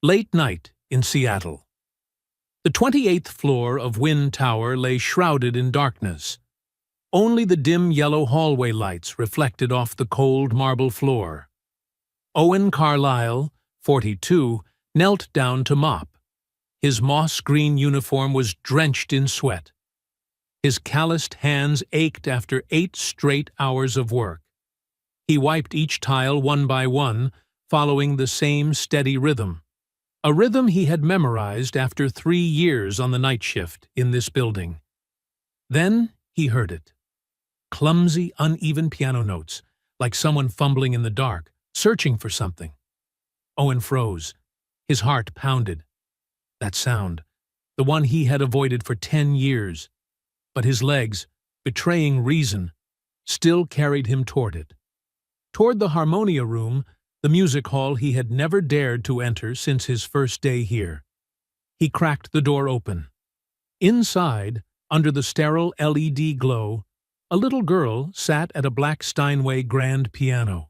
Late night in Seattle. The 28th floor of Wynn Tower lay shrouded in darkness. Only the dim yellow hallway lights reflected off the cold marble floor. Owen Carlyle, 42, knelt down to mop. His moss-green uniform was drenched in sweat. His calloused hands ached after 8 straight hours of work. He wiped each tile one by one, following the same steady rhythm. A rhythm he had memorized after 3 years on the night shift in this building. Then he heard it. Clumsy, uneven piano notes, like someone fumbling in the dark, searching for something. Owen froze. His heart pounded. That sound, the one he had avoided for 10 years. But his legs, betraying reason, still carried him toward it. Toward the harmonia room, the music hall he had never dared to enter since his first day here. He cracked the door open. Inside, under the sterile LED glow, a little girl sat at a black Steinway grand piano.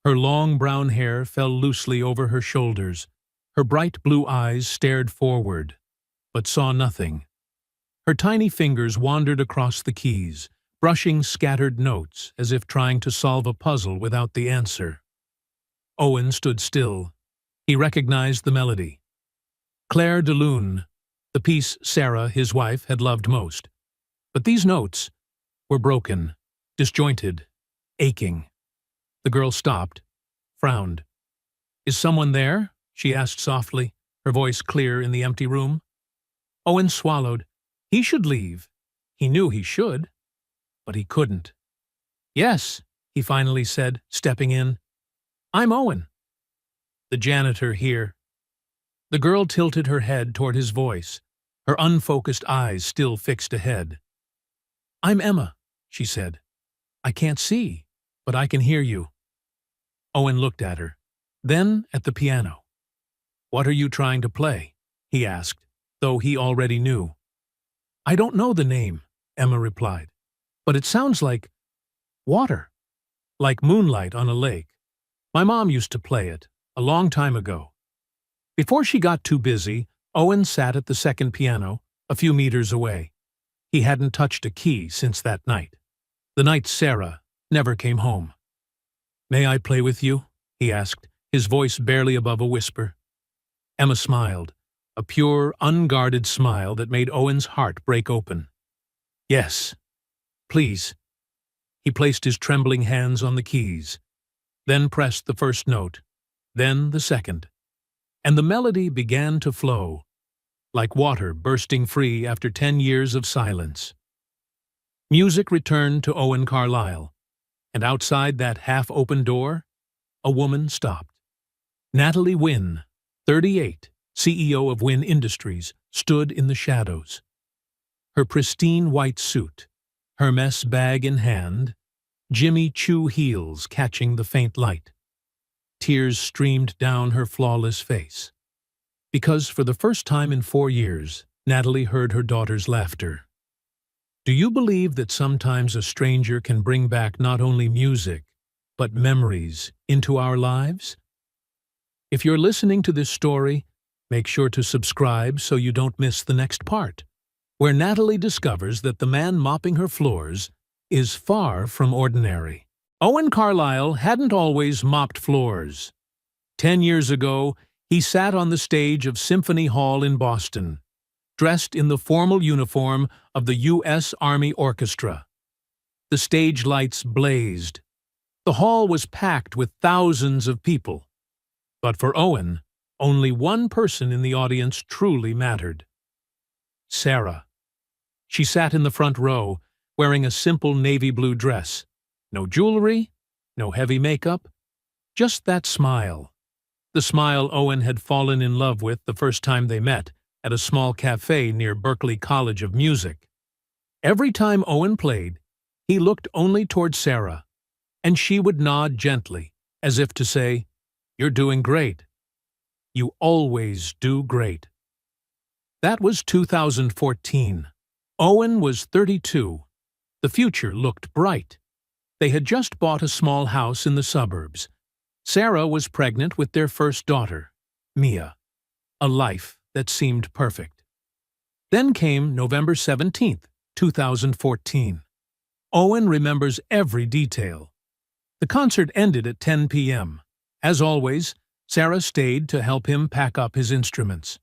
Her long brown hair fell loosely over her shoulders. Her bright blue eyes stared forward, but saw nothing. Her tiny fingers wandered across the keys, brushing scattered notes as if trying to solve a puzzle without the answer. Owen stood still. He recognized the melody. Claire de Lune, the piece Sarah, his wife, had loved most. But these notes were broken, disjointed, aching. The girl stopped, frowned. "Is someone there?" she asked softly, her voice clear in the empty room. Owen swallowed. He should leave. He knew he should, but he couldn't. "Yes," he finally said, stepping in. "I'm Owen." "The janitor here." The girl tilted her head toward his voice, her unfocused eyes still fixed ahead. "I'm Emma," she said. "I can't see, but I can hear you." Owen looked at her, then at the piano. "What are you trying to play?" he asked, though he already knew. "I don't know the name," Emma replied, "but it sounds like water, like moonlight on a lake. My mom used to play it, a long time ago." Before she got too busy, Owen sat at the second piano, a few meters away. He hadn't touched a key since that night. The night Sarah never came home. "May I play with you?" he asked, his voice barely above a whisper. Emma smiled, a pure, unguarded smile that made Owen's heart break open. "Yes, please." He placed his trembling hands on the keys, then pressed the first note, then the second. And the melody began to flow, like water bursting free after 10 years of silence. Music returned to Owen Carlyle, and outside that half-open door, a woman stopped. Natalie Wynn, 38, CEO of Wynn Industries, stood in the shadows. Her pristine white suit, Hermes bag in hand, Jimmy Choo heels catching the faint light. Tears streamed down her flawless face. Because for the first time in 4 years, Natalie heard her daughter's laughter. "Do you believe that sometimes a stranger can bring back not only music, but memories into our lives?" If you're listening to this story, make sure to subscribe so you don't miss the next part, where Natalie discovers that the man mopping her floors is far from ordinary. Owen Carlyle hadn't always mopped floors. 10 years ago, he sat on the stage of Symphony Hall in Boston, dressed in the formal uniform of the U.S. Army Orchestra. The stage lights blazed. The hall was packed with thousands of people. But for Owen, only one person in the audience truly mattered. Sarah. She sat in the front row, wearing a simple navy blue dress. No jewelry, no heavy makeup, just that smile. The smile Owen had fallen in love with the first time they met at a small cafe near Berklee College of Music. Every time Owen played, he looked only toward Sarah, and she would nod gently, as if to say, "You're doing great. You always do great." That was 2014. Owen was 32. The future looked bright. They had just bought a small house in the suburbs. Sarah was pregnant with their first daughter, Mia. a life that seemed perfect. Then came November 17th, 2014. Owen remembers every detail. The concert ended at 10 p.m. As always, Sarah stayed to help him pack up his instruments.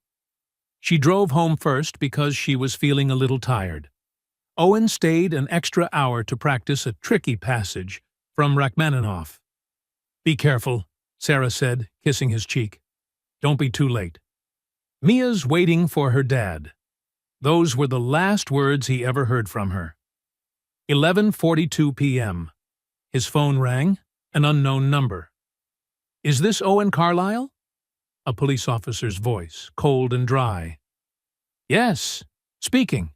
She drove home first because she was feeling a little tired. Owen stayed an extra hour to practice a tricky passage from Rachmaninoff. "Be careful," Sarah said, kissing his cheek. "Don't be too late." "Mia's waiting for her dad." Those were the last words he ever heard from her. 11:42 p.m. His phone rang, an unknown number. "Is this Owen Carlyle?" A police officer's voice, cold and dry. "Yes, speaking.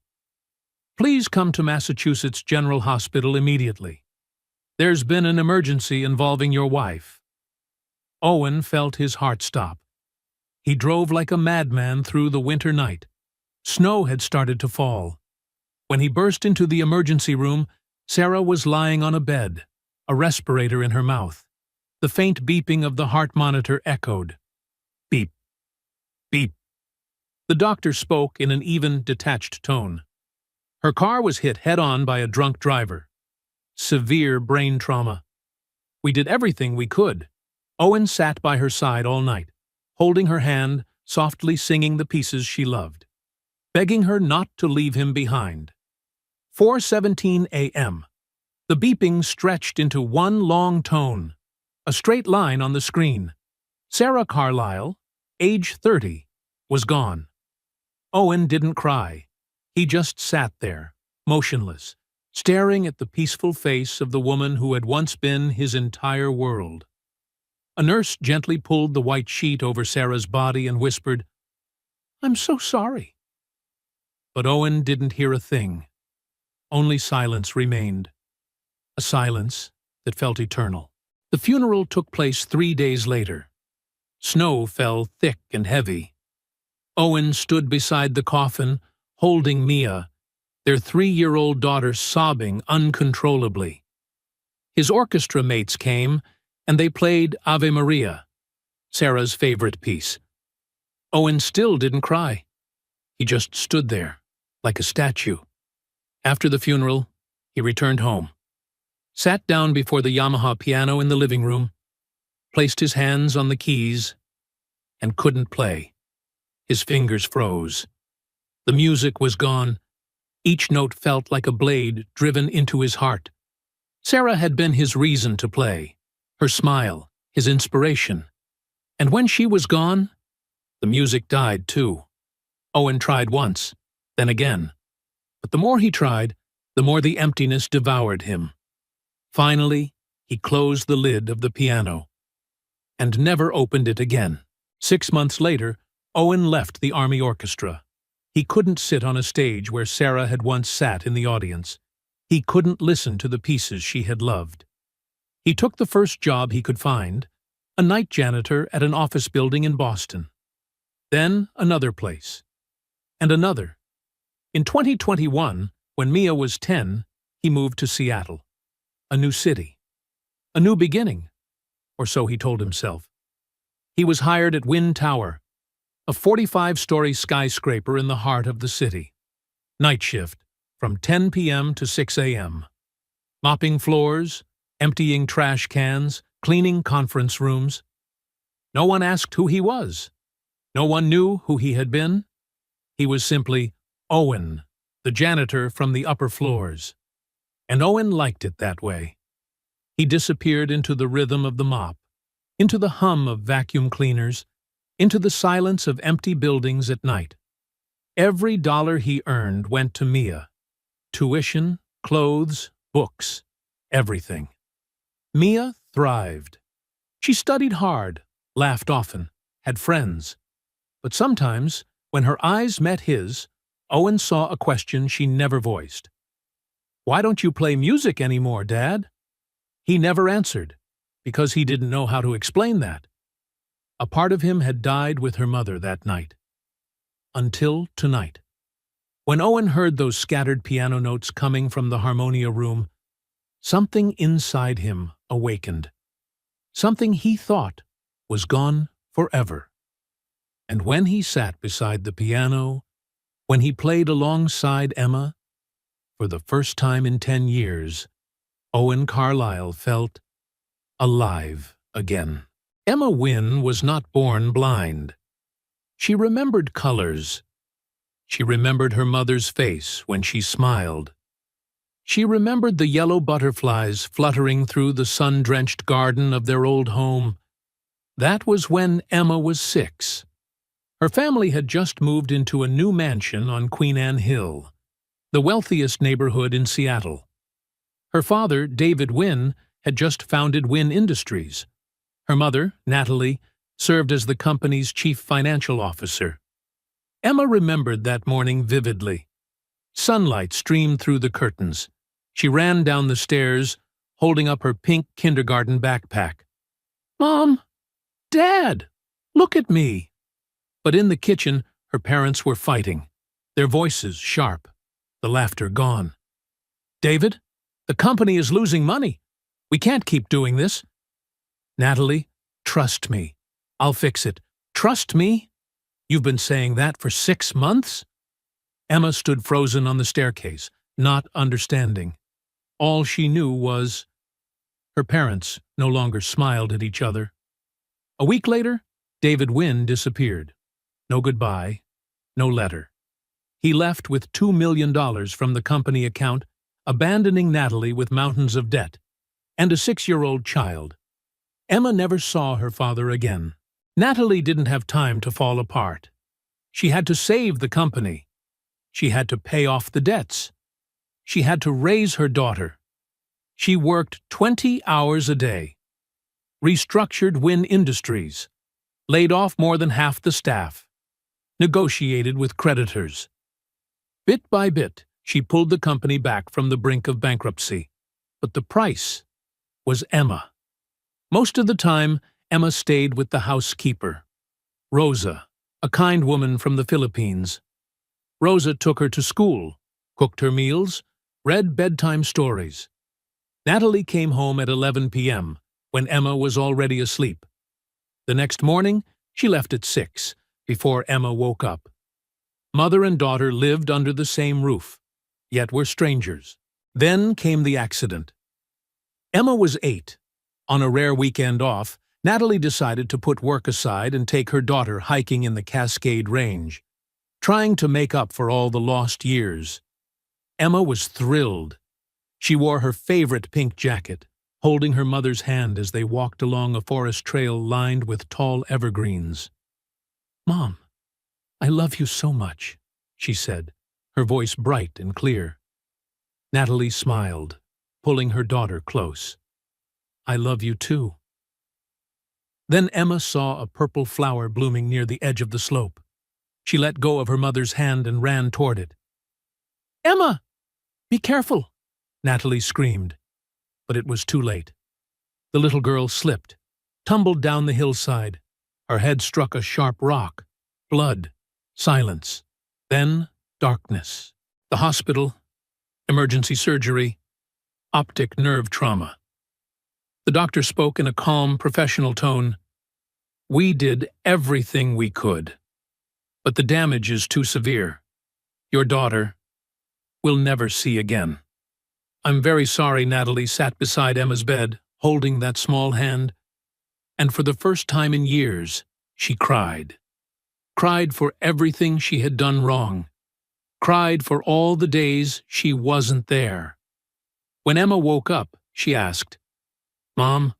Please come to Massachusetts General Hospital immediately. There's been an emergency involving your wife." Owen felt his heart stop. He drove like a madman through the winter night. Snow had started to fall. When he burst into the emergency room, Sarah was lying on a bed, a respirator in her mouth. The faint beeping of the heart monitor echoed. Beep. Beep. The doctor spoke in an even, detached tone. Her car was hit head-on by a drunk driver. Severe brain trauma. "We did everything we could." Owen sat by her side all night, holding her hand, softly singing the pieces she loved, begging her not to leave him behind. 4:17 a.m. The beeping stretched into one long tone, a straight line on the screen. Sarah Carlyle, age 30, was gone. Owen didn't cry. He just sat there, motionless, staring at the peaceful face of the woman who had once been his entire world. A nurse gently pulled the white sheet over Sarah's body and whispered, "I'm so sorry." But Owen didn't hear a thing. Only silence remained. A silence that felt eternal. The funeral took place 3 days later. Snow fell thick and heavy. Owen stood beside the coffin, holding Mia, their 3-year-old daughter sobbing uncontrollably. His orchestra mates came, and they played Ave Maria, Sarah's favorite piece. Owen still didn't cry. He just stood there, like a statue. After the funeral, he returned home, sat down before the Yamaha piano in the living room, placed his hands on the keys, and couldn't play. His fingers froze. The music was gone. Each note felt like a blade driven into his heart. Sarah had been his reason to play, her smile, his inspiration. And when she was gone, the music died too. Owen tried once, then again. But the more he tried, the more the emptiness devoured him. Finally, he closed the lid of the piano and never opened it again. 6 months later, Owen left the Army Orchestra. He couldn't sit on a stage where Sarah had once sat in the audience. He couldn't listen to the pieces she had loved. He took the first job he could find, a night janitor at an office building in Boston. Then another place. And another. In 2021, when Mia was 10, he moved to Seattle. A new city. A new beginning. Or so he told himself. He was hired at Wind Tower, a 45-story skyscraper in the heart of the city. Night shift, from 10 p.m. to 6 a.m. Mopping floors, emptying trash cans, cleaning conference rooms. No one asked who he was. No one knew who he had been. He was simply Owen, the janitor from the upper floors. And Owen liked it that way. He disappeared into the rhythm of the mop, into the hum of vacuum cleaners, into the silence of empty buildings at night. Every dollar he earned went to Mia. Tuition, clothes, books, everything. Mia thrived. She studied hard, laughed often, had friends. But sometimes, when her eyes met his, Owen saw a question she never voiced. "Why don't you play music anymore, Dad?" He never answered, because he didn't know how to explain that. A part of him had died with her mother that night. Until tonight. When Owen heard those scattered piano notes coming from the harmonia room, something inside him awakened. Something he thought was gone forever. And when he sat beside the piano, when he played alongside Emma, for the first time in 10 years, Owen Carlyle felt alive again. Emma Wynne was not born blind. She remembered colors. She remembered her mother's face when she smiled. She remembered the yellow butterflies fluttering through the sun-drenched garden of their old home. That was when Emma was 6. Her family had just moved into a new mansion on Queen Anne Hill, the wealthiest neighborhood in Seattle. Her father, David Wynne, had just founded Wynne Industries. Her mother, Natalie, served as the company's chief financial officer. Emma remembered that morning vividly. Sunlight streamed through the curtains. She ran down the stairs, holding up her pink kindergarten backpack. "Mom! Dad! Look at me!" But in the kitchen, her parents were fighting, their voices sharp, the laughter gone. "David, the company is losing money. We can't keep doing this." "Natalie, trust me. I'll fix it. Trust me? You've been saying that for 6 months?" Emma stood frozen on the staircase, not understanding. All she knew was her parents no longer smiled at each other. A week later, David Wynne disappeared. No goodbye, no letter. He left with $2 million from the company account, abandoning Natalie with mountains of debt and a 6-year-old child. Emma never saw her father again. Natalie didn't have time to fall apart. She had to save the company. She had to pay off the debts. She had to raise her daughter. She worked 20 hours a day, restructured Wynne Industries, laid off more than half the staff, negotiated with creditors. Bit by bit, she pulled the company back from the brink of bankruptcy. But the price was Emma. Most of the time, Emma stayed with the housekeeper, Rosa, a kind woman from the Philippines. Rosa took her to school, cooked her meals, read bedtime stories. Natalie came home at 11 p.m., when Emma was already asleep. The next morning, she left at 6, before Emma woke up. Mother and daughter lived under the same roof, yet were strangers. Then came the accident. Emma was 8. On a rare weekend off, Natalie decided to put work aside and take her daughter hiking in the Cascade Range, trying to make up for all the lost years. Emma was thrilled. She wore her favorite pink jacket, holding her mother's hand as they walked along a forest trail lined with tall evergreens. "Mom, I love you so much," she said, her voice bright and clear. Natalie smiled, pulling her daughter close. "I love you too." Then Emma saw a purple flower blooming near the edge of the slope. She let go of her mother's hand and ran toward it. "Emma! Be careful!" Natalie screamed. But it was too late. The little girl slipped, tumbled down the hillside. Her head struck a sharp rock. Blood. Silence. Then darkness. The hospital. Emergency surgery. Optic nerve trauma. The doctor spoke in a calm, professional tone. "We did everything we could, but the damage is too severe. Your daughter will never see again." "I'm very sorry." Natalie sat beside Emma's bed, holding that small hand, and for the first time in years, she cried. Cried for everything she had done wrong. Cried for all the days she wasn't there. When Emma woke up, she asked, "Mom,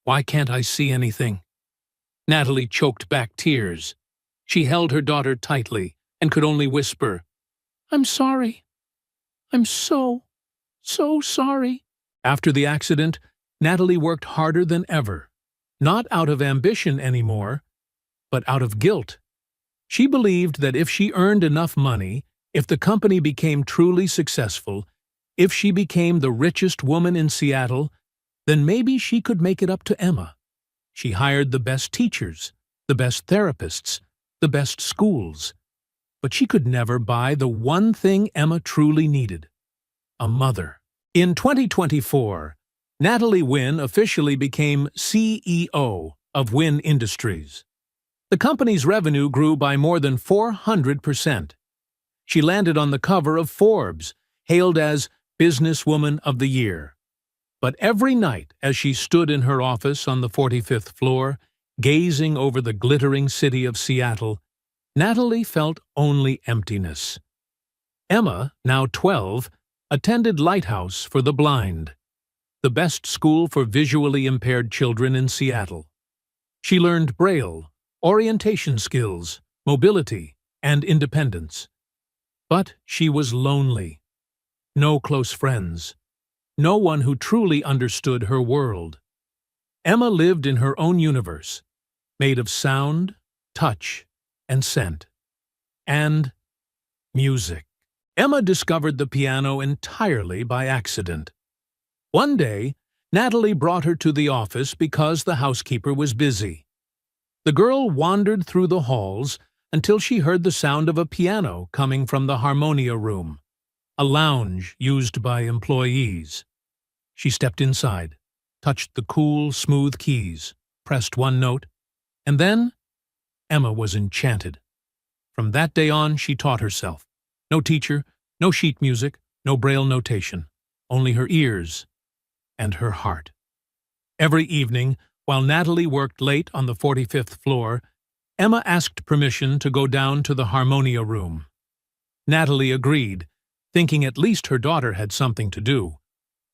why can't I see anything?" Natalie choked back tears. She held her daughter tightly and could only whisper, "I'm sorry. I'm so sorry." After the accident, Natalie worked harder than ever, not out of ambition anymore, but out of guilt. She believed that if she earned enough money, if the company became truly successful, if she became the richest woman in Seattle, then maybe she could make it up to Emma. She hired the best teachers, the best therapists, the best schools. But she could never buy the one thing Emma truly needed: a mother. In 2024, Natalie Wynne officially became CEO of Wynne Industries. The company's revenue grew by more than 400%. She landed on the cover of Forbes, hailed as Businesswoman of the Year. But every night, as she stood in her office on the 45th floor, gazing over the glittering city of Seattle, Natalie felt only emptiness. Emma, now 12, attended Lighthouse for the Blind, the best school for visually impaired children in Seattle. She learned Braille, orientation skills, mobility, and independence. But she was lonely. No close friends. No one who truly understood her world. Emma lived in her own universe, made of sound, touch, and scent. And music. Emma discovered the piano entirely by accident. One day, Natalie brought her to the office because the housekeeper was busy. The girl wandered through the halls until she heard the sound of a piano coming from the harmonia room, a lounge used by employees. She stepped inside, touched the cool, smooth keys, pressed one note, and then Emma was enchanted. From that day on, she taught herself. No teacher, no sheet music, no Braille notation, only her ears and her heart. Every evening, while Natalie worked late on the 45th floor, Emma asked permission to go down to the harmonia room. Natalie agreed, thinking at least her daughter had something to do,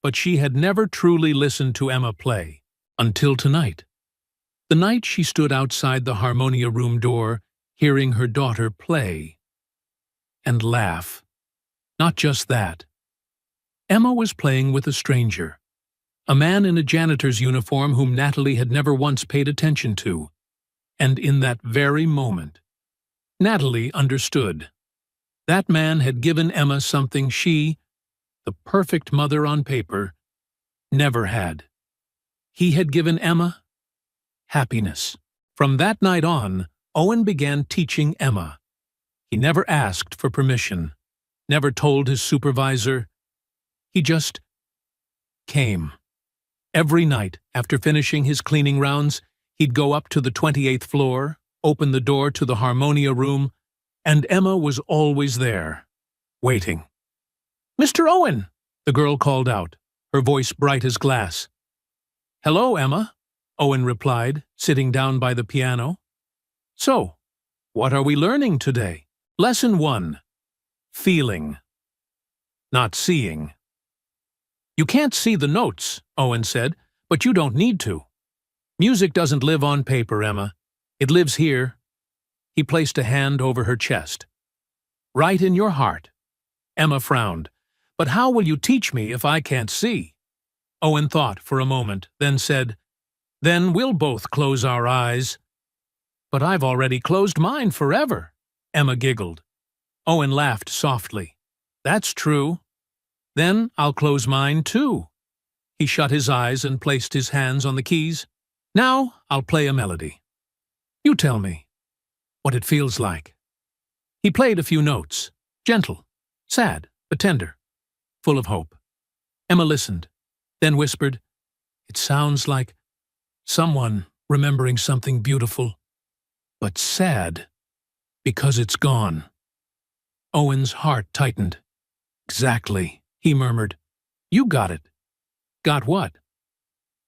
but she had never truly listened to Emma play, until tonight. The night she stood outside the harmonia room door, hearing her daughter play and laugh. Not just that. Emma was playing with a stranger, a man in a janitor's uniform whom Natalie had never once paid attention to. And in that very moment, Natalie understood. That man had given Emma something she, the perfect mother on paper, never had. He had given Emma happiness. From that night on, Owen began teaching Emma. He never asked for permission, never told his supervisor. He just came. Every night, after finishing his cleaning rounds, he'd go up to the 28th floor, open the door to the harmonia room, and Emma was always there, waiting. "Mr. Owen!" the girl called out, her voice bright as glass. "Hello, Emma," Owen replied, sitting down by the piano. "So, what are we learning today?" Lesson 1. Feeling. Not seeing. "You can't see the notes," Owen said, "but you don't need to. Music doesn't live on paper, Emma. It lives here." He placed a hand over her chest. "Right in your heart." Emma frowned. "But how will you teach me if I can't see?" Owen thought for a moment, then said, "Then we'll both close our eyes." "But I've already closed mine forever," Emma giggled. Owen laughed softly. "That's true. Then I'll close mine too." He shut his eyes and placed his hands on the keys. "Now I'll play a melody. You tell me what it feels like." He played a few notes, gentle, sad, but tender, full of hope. Emma listened, then whispered, "It sounds like someone remembering something beautiful, but sad because it's gone." Owen's heart tightened. "Exactly," he murmured. "You got it." "Got what?"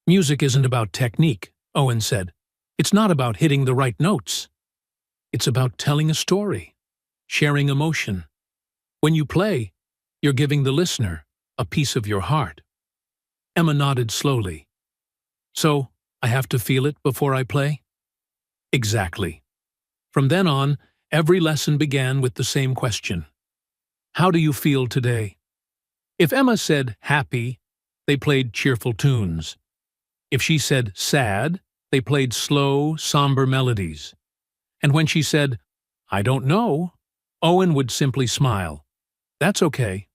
"Music isn't about technique," Owen said. "It's not about hitting the right notes. It's about telling a story, sharing emotion. When you play, you're giving the listener a piece of your heart." Emma nodded slowly. "So, I have to feel it before I play?" "Exactly." From then on, every lesson began with the same question. "How do you feel today?" If Emma said happy, they played cheerful tunes. If she said sad, they played slow, somber melodies. And when she said, "I don't know," Owen would simply smile. "That's okay.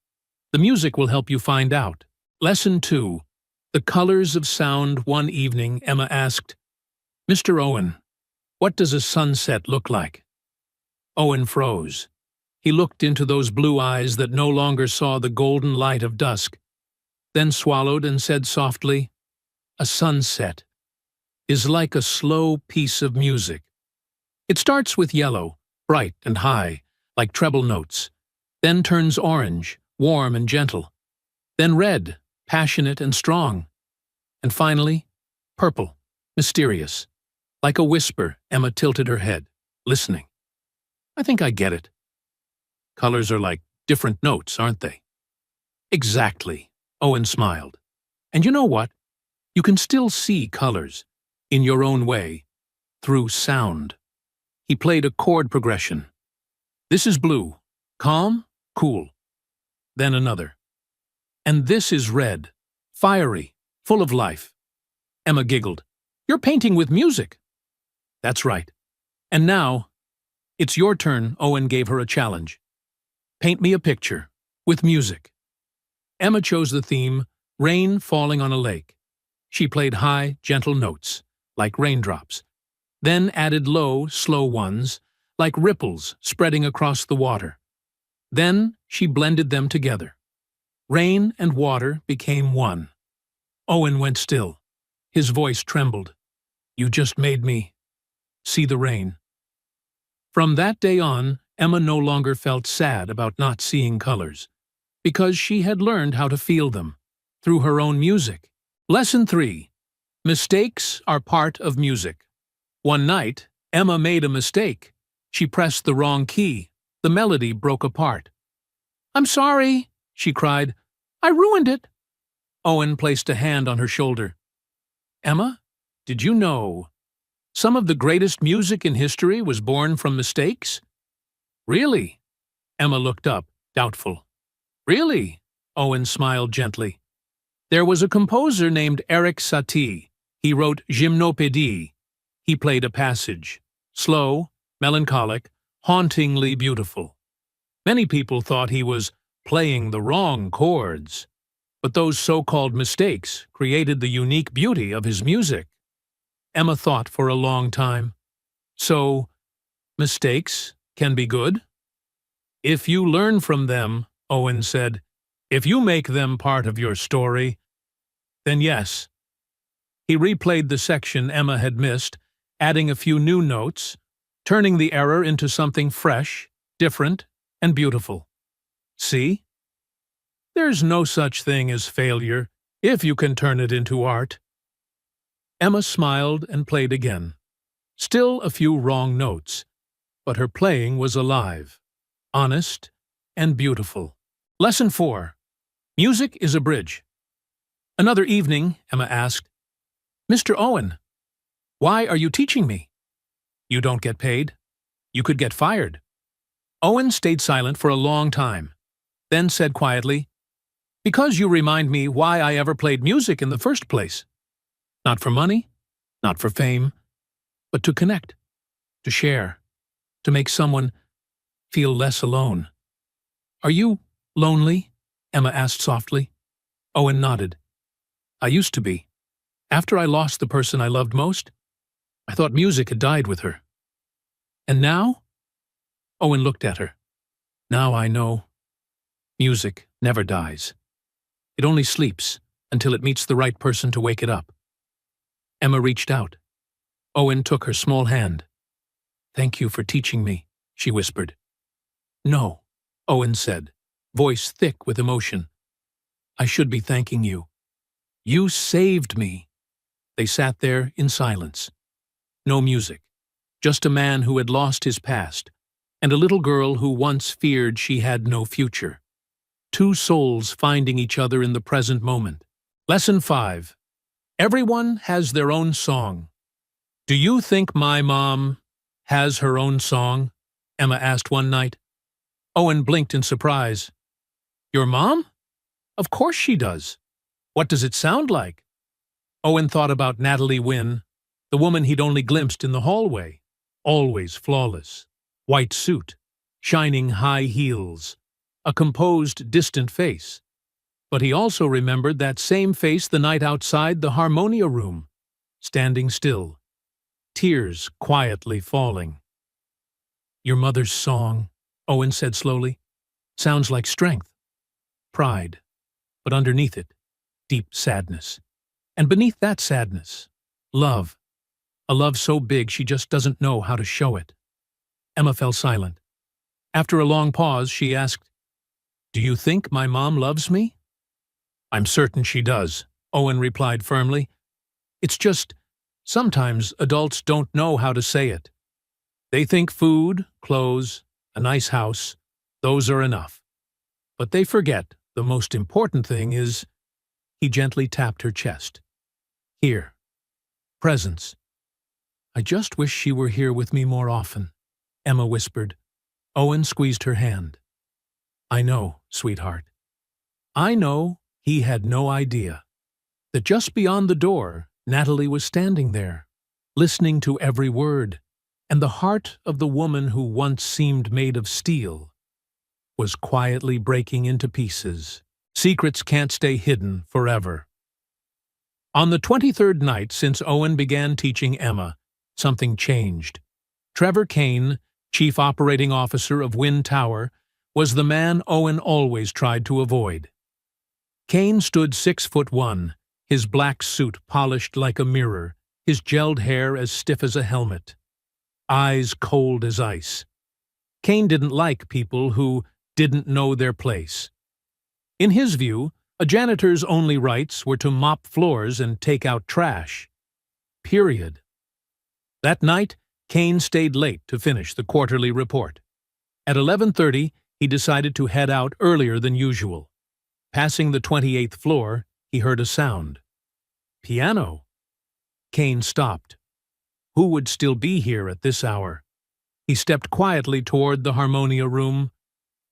The music will help you find out." Lesson 2. The Colors of Sound. One evening, Emma asked, "Mr. Owen, what does a sunset look like?" Owen froze. He looked into those blue eyes that no longer saw the golden light of dusk, then swallowed and said softly, "A sunset is like a slow piece of music. It starts with yellow, bright and high, like treble notes, then turns orange, warm and gentle, then red, passionate and strong, and finally, purple, mysterious. Like a whisper, Emma tilted her head, listening. I think I get it. Colors are like different notes, aren't they? Exactly, Owen smiled. And you know what? You can still see colors, in your own way, through sound. He played a chord progression. This is blue, calm, cool. Then another. And this is red, fiery, full of life. Emma giggled. You're painting with music. That's right. And now, it's your turn, Owen gave her a challenge. Paint me a picture, with music. Emma chose the theme, rain falling on a lake. She played high, gentle notes, like raindrops, then added low, slow ones, like ripples spreading across the water. Then she blended them together. Rain and water became one. Owen went still. His voice trembled. You just made me see the rain. From that day on, Emma no longer felt sad about not seeing colors, because she had learned how to feel them, through her own music. Lesson 3. Mistakes are part of music. One night, Emma made a mistake. She pressed the wrong key. The melody broke apart. I'm sorry, she cried. I ruined it. Owen placed a hand on her shoulder. Emma, did you know some of the greatest music in history was born from mistakes? Really? Emma looked up, doubtful. Really? Owen smiled gently. There was a composer named Erik Satie. He wrote Gymnopédie. He played a passage. Slow, melancholic, hauntingly beautiful. Many people thought he was playing the wrong chords. But those so-called mistakes created the unique beauty of his music. Emma thought for a long time. So, mistakes can be good? If you learn from them, Owen said, if you make them part of your story, then yes. He replayed the section Emma had missed, adding a few new notes, turning the error into something fresh, different, and beautiful. See? There's no such thing as failure if you can turn it into art. Emma smiled and played again. Still a few wrong notes, but her playing was alive, honest, and beautiful. Lesson 4. Music is a bridge. Another evening, Emma asked, Mr. Owen, why are you teaching me? You don't get paid. You could get fired. Owen stayed silent for a long time, then said quietly, Because you remind me why I ever played music in the first place. Not for money, not for fame, but to connect, to share, to make someone feel less alone. Are you lonely? Emma asked softly. Owen nodded. I used to be. After I lost the person I loved most, I thought music had died with her. And now? Owen looked at her. Now I know. Music never dies. It only sleeps until it meets the right person to wake it up. Emma reached out. Owen took her small hand. Thank you for teaching me, she whispered. No, Owen said, voice thick with emotion. I should be thanking you. You saved me. They sat there in silence. No music, just a man who had lost his past, and a little girl who once feared she had no future. Two souls finding each other in the present moment. Lesson 5. Everyone has their own song. Do you think my mom has her own song? Emma asked one night. Owen blinked in surprise. Your mom? Of course she does. What does it sound like? Owen thought about Natalie Wynne, the woman he'd only glimpsed in the hallway. Always flawless. White suit, shining high heels, a composed, distant face. But he also remembered that same face the night outside the harmonia room, standing still, tears quietly falling. Your mother's song, Owen said slowly, sounds like strength, pride, but underneath it, deep sadness. And beneath that sadness, love. A love so big she just doesn't know how to show it. Emma fell silent. After a long pause, she asked, "Do you think my mom loves me?" "I'm certain she does," Owen replied firmly. "It's just, sometimes adults don't know how to say it. They think food, clothes, a nice house, those are enough. But they forget the most important thing is—" He gently tapped her chest. "Here. Presents." "I just wish she were here with me more often," Emma whispered. Owen squeezed her hand. "I know, sweetheart." I know he had no idea that just beyond the door, Natalie was standing there, listening to every word, and the heart of the woman who once seemed made of steel was quietly breaking into pieces. Secrets can't stay hidden forever. On the 23rd night since Owen began teaching Emma, something changed. Trevor Kane, Chief Operating Officer of Wind Tower, was the man Owen always tried to avoid. Kane stood 6'1", his black suit polished like a mirror, his gelled hair as stiff as a helmet, eyes cold as ice. Kane didn't like people who didn't know their place. In his view, a janitor's only rights were to mop floors and take out trash. Period. That night, Kane stayed late to finish the quarterly report. At 11:30, he decided to head out earlier than usual. Passing the 28th floor, he heard a sound. Piano. Kane stopped. Who would still be here at this hour? He stepped quietly toward the harmonia room.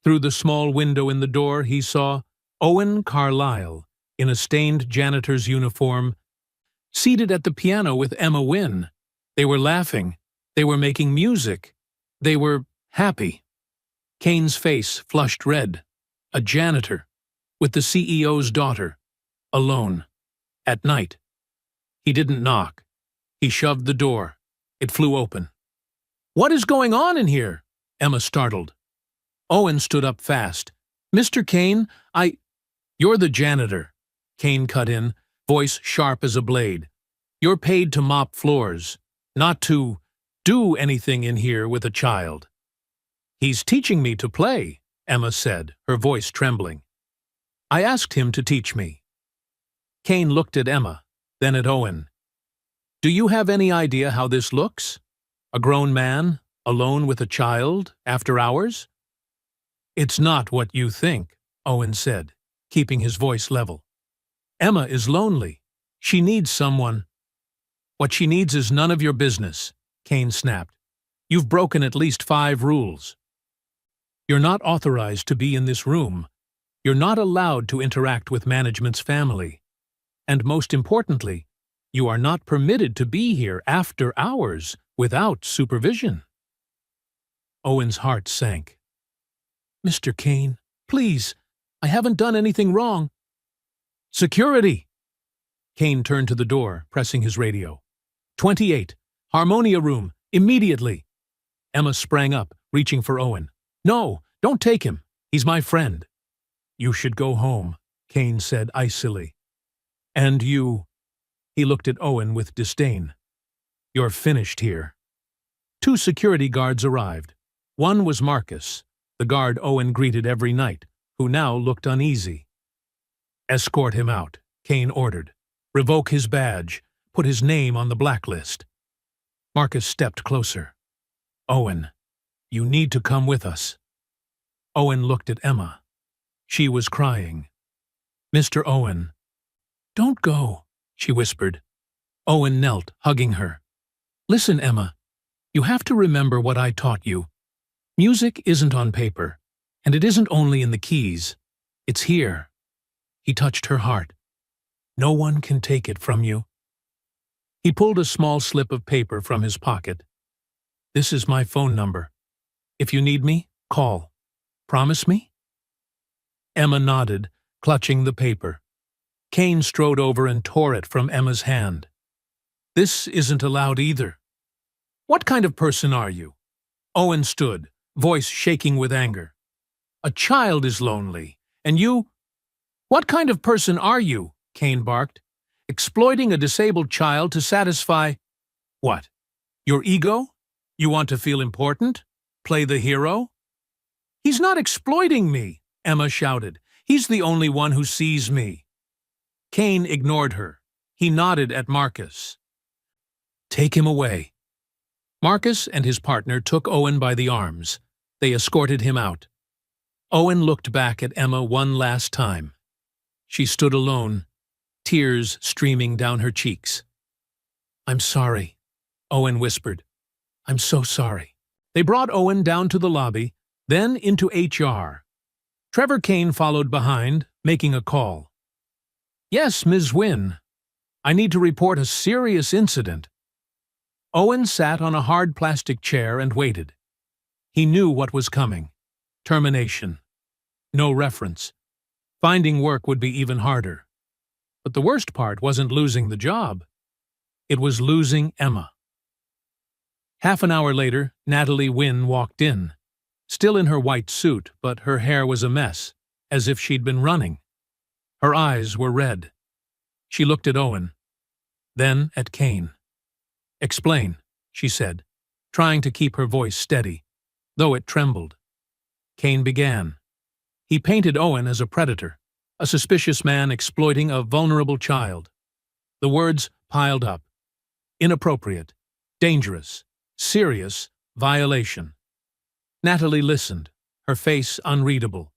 Through the small window in the door, he saw Owen Carlyle, in a stained janitor's uniform, seated at the piano with Emma Wynne. They were laughing. They were making music. They were happy. Kane's face flushed red. A janitor, with the CEO's daughter, alone, at night. He didn't knock. He shoved the door. It flew open. "What is going on in here?" Emma startled. Owen stood up fast. "Mr. Kane, You're the janitor," Kane cut in, voice sharp as a blade. "You're paid to mop floors, not to do anything in here with a child." "He's teaching me to play," Emma said, her voice trembling. "I asked him to teach me." Kane looked at Emma, then at Owen. "Do you have any idea how this looks? A grown man, alone with a child, after hours?" "It's not what you think," Owen said, keeping his voice level. "Emma is lonely. She needs someone." "What she needs is none of your business," Kane snapped. "You've broken at least 5 rules. You're not authorized to be in this room. You're not allowed to interact with management's family. And most importantly, you are not permitted to be here after hours without supervision." Owen's heart sank. "Mr. Kane, please, I haven't done anything wrong." "Security!" Kane turned to the door, pressing his radio. 28, Harmonia Room, immediately!" Emma sprang up, reaching for Owen. "No, don't take him. He's my friend." "You should go home," Kane said icily. "And you—" He looked at Owen with disdain. "You're finished here." 2 security guards arrived. One was Marcus, the guard Owen greeted every night, who now looked uneasy. "Escort him out," Kane ordered. "Revoke his badge. Put his name on the blacklist." Marcus stepped closer. "Owen, you need to come with us." Owen looked at Emma. She was crying. "Mr. Owen." "Don't go," she whispered. Owen knelt, hugging her. "Listen, Emma, you have to remember what I taught you. Music isn't on paper, and it isn't only in the keys. It's here." He touched her heart. "No one can take it from you." He pulled a small slip of paper from his pocket. "This is my phone number. If you need me, call. Promise me?" Emma nodded, clutching the paper. Kane strode over and tore it from Emma's hand. "This isn't allowed either." "What kind of person are you?" Owen stood, voice shaking with anger. "A child is lonely, and you—" "What kind of person are you?" Kane barked. "Exploiting a disabled child to satisfy—" "What? Your ego? You want to feel important?" play the hero? He's not exploiting me, Emma shouted. He's the only one who sees me. Kane ignored her. He nodded at Marcus. Take him away. Marcus and his partner took Owen by the arms. They escorted him out. Owen looked back at Emma one last time. She stood alone, tears streaming down her cheeks. I'm sorry, Owen whispered. I'm so sorry. They brought Owen down to the lobby, then into HR. Trevor Kane followed behind, making a call. Yes, Ms. Wynne. I need to report a serious incident. Owen sat on a hard plastic chair and waited. He knew what was coming. Termination. No reference. Finding work would be even harder. But the worst part wasn't losing the job. It was losing Emma. Half an hour later, Natalie Wynne walked in, still in her white suit, but her hair was a mess, as if she'd been running. Her eyes were red. She looked at Owen, then at Kane. Explain, she said, trying to keep her voice steady, though it trembled. Kane began. He painted Owen as a predator, a suspicious man exploiting a vulnerable child. The words piled up. Inappropriate, dangerous, serious violation. Natalie listened, her face unreadable.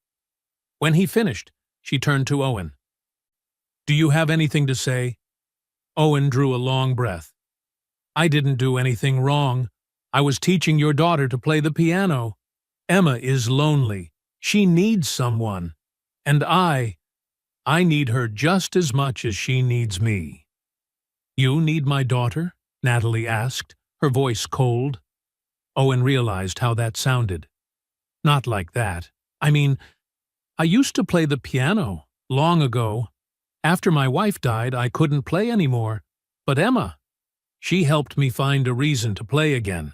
When he finished, she turned to Owen. Do you have anything to say? Owen drew a long breath. I didn't do anything wrong. I was teaching your daughter to play the piano. Emma is lonely. She needs someone. And I need her just as much as she needs me. You need my daughter? Natalie asked, her voice cold. Owen realized how that sounded. Not like that. I mean, I used to play the piano, long ago. After my wife died, I couldn't play anymore. But Emma, she helped me find a reason to play again.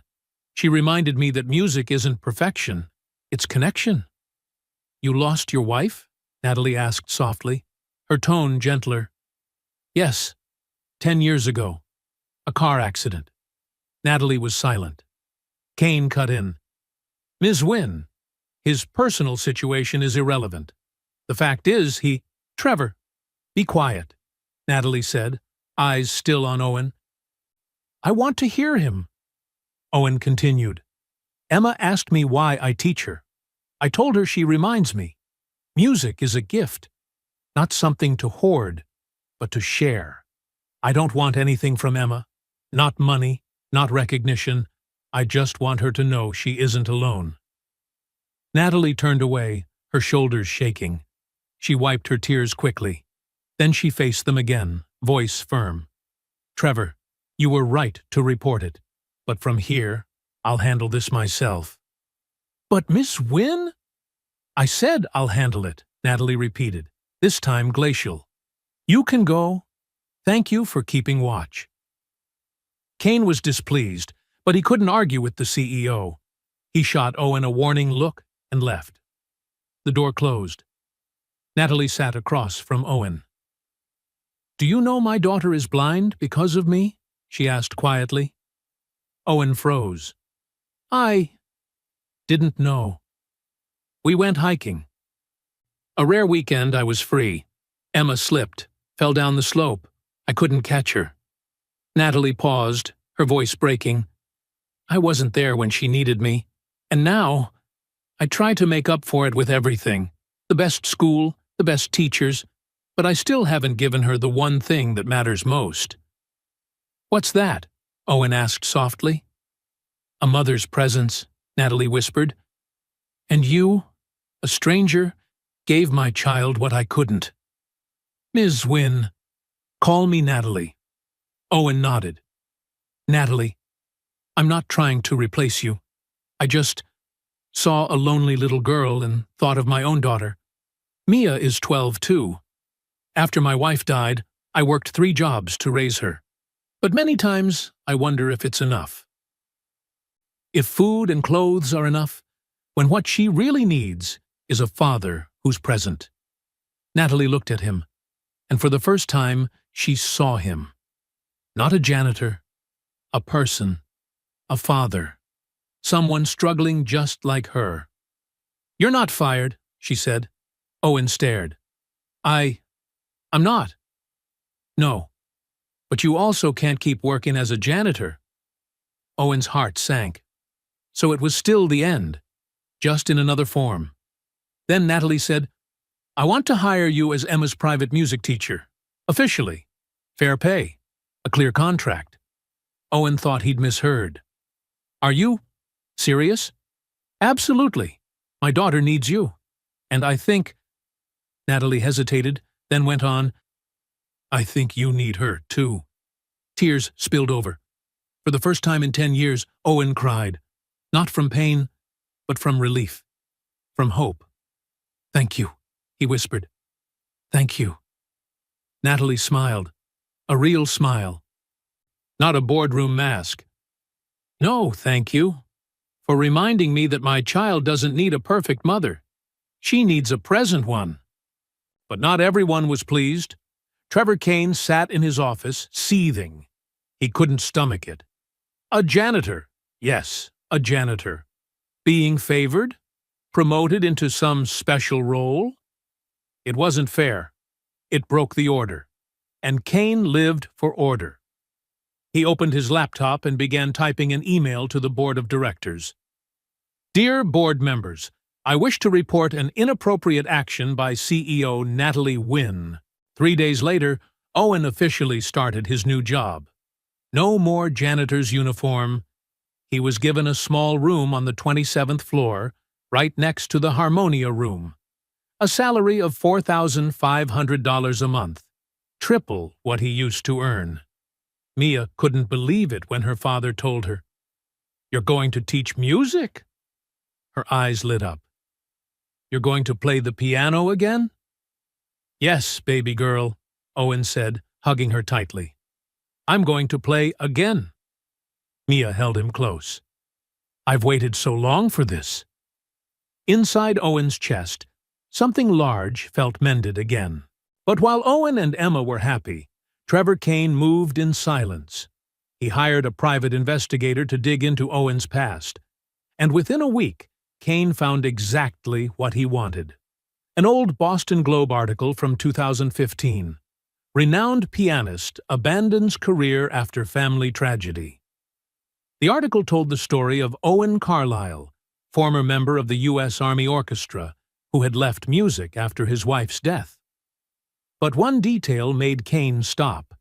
She reminded me that music isn't perfection, it's connection. You lost your wife? Natalie asked softly, her tone gentler. Yes, 10 years ago. A car accident. Natalie was silent. Kane cut in. Ms. Wynne, his personal situation is irrelevant. The fact is, Trevor, be quiet, Natalie said, eyes still on Owen. I want to hear him. Owen continued. Emma asked me why I teach her. I told her she reminds me. Music is a gift, not something to hoard, but to share. I don't want anything from Emma. Not money, not recognition. I just want her to know she isn't alone. Natalie turned away, her shoulders shaking. She wiped her tears quickly. Then she faced them again, voice firm. Trevor, you were right to report it. But from here, I'll handle this myself. But Miss Wynne? I said I'll handle it, Natalie repeated, this time glacial. You can go. Thank you for keeping watch. Kane was displeased, but he couldn't argue with the CEO. He shot Owen a warning look and left. The door closed. Natalie sat across from Owen. Do you know my daughter is blind because of me? She asked quietly. Owen froze. I didn't know. We went hiking. A rare weekend I was free. Emma slipped, fell down the slope. I couldn't catch her. Natalie paused, her voice breaking. I wasn't there when she needed me. And now, I try to make up for it with everything. The best school, the best teachers, but I still haven't given her the one thing that matters most. What's that? Owen asked softly. A mother's presence, Natalie whispered. And you, a stranger, gave my child what I couldn't. Ms. Wynne, call me Natalie. Owen nodded. Natalie, I'm not trying to replace you. I just saw a lonely little girl and thought of my own daughter. Mia is 12 too. After my wife died, I worked 3 jobs to raise her. But many times, I wonder if it's enough. If food and clothes are enough, when what she really needs is a father who's present. Natalie looked at him, and for the first time, she saw him. Not a janitor, a person, a father, someone struggling just like her. "You're not fired," she said. Owen stared. I'm not." "No. But you also can't keep working as a janitor." Owen's heart sank. So it was still the end, just in another form. Then Natalie said, "I want to hire you as Emma's private music teacher. Officially. Fair pay. A clear contract." Owen thought he'd misheard. "Are you serious?" "Absolutely. My daughter needs you. And I think—" Natalie hesitated, then went on, "I think you need her, too." Tears spilled over. For the first time in 10 years, Owen cried. Not from pain, but from relief. From hope. "Thank you," he whispered. "Thank you." Natalie smiled. A real smile. Not a boardroom mask. "No, thank you. For reminding me that my child doesn't need a perfect mother. She needs a present one." But not everyone was pleased. Trevor Kane sat in his office, seething. He couldn't stomach it. A janitor. Yes, a janitor. Being favored? Promoted into some special role? It wasn't fair. It broke the order. And Kane lived for order. He opened his laptop and began typing an email to the board of directors. "Dear board members, I wish to report an inappropriate action by CEO Natalie Wynn." 3 days later, Owen officially started his new job. No more janitor's uniform. He was given a small room on the 27th floor, right next to the Harmonia room. A salary of $4,500 a month, triple what he used to earn. Mia couldn't believe it when her father told her, "You're going to teach music?" Her eyes lit up. "You're going to play the piano again?" "Yes, baby girl," Owen said, hugging her tightly. "I'm going to play again." Mia held him close. "I've waited so long for this." Inside Owen's chest, something large felt mended again. But while Owen and Emma were happy, Trevor Kane moved in silence. He hired a private investigator to dig into Owen's past. And within a week, Kane found exactly what he wanted. An old Boston Globe article from 2015. Renowned pianist abandons career after family tragedy. The article told the story of Owen Carlisle, former member of the U.S. Army Orchestra, who had left music after his wife's death. But one detail made Kane stop.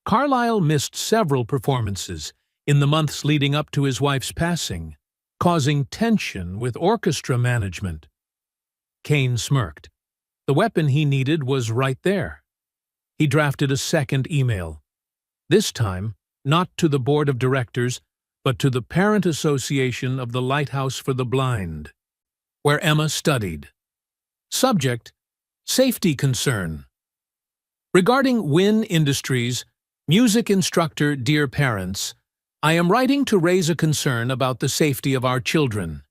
Carlisle missed several performances in the months leading up to his wife's passing, causing tension with orchestra management. Kane smirked. The weapon he needed was right there. He drafted a second email. This time, not to the board of directors, but to the Parent Association of the Lighthouse for the Blind, where Emma studied. Subject: Safety concern. Regarding Wynn Industries, music instructor, dear parents, I am writing to raise a concern about the safety of our children.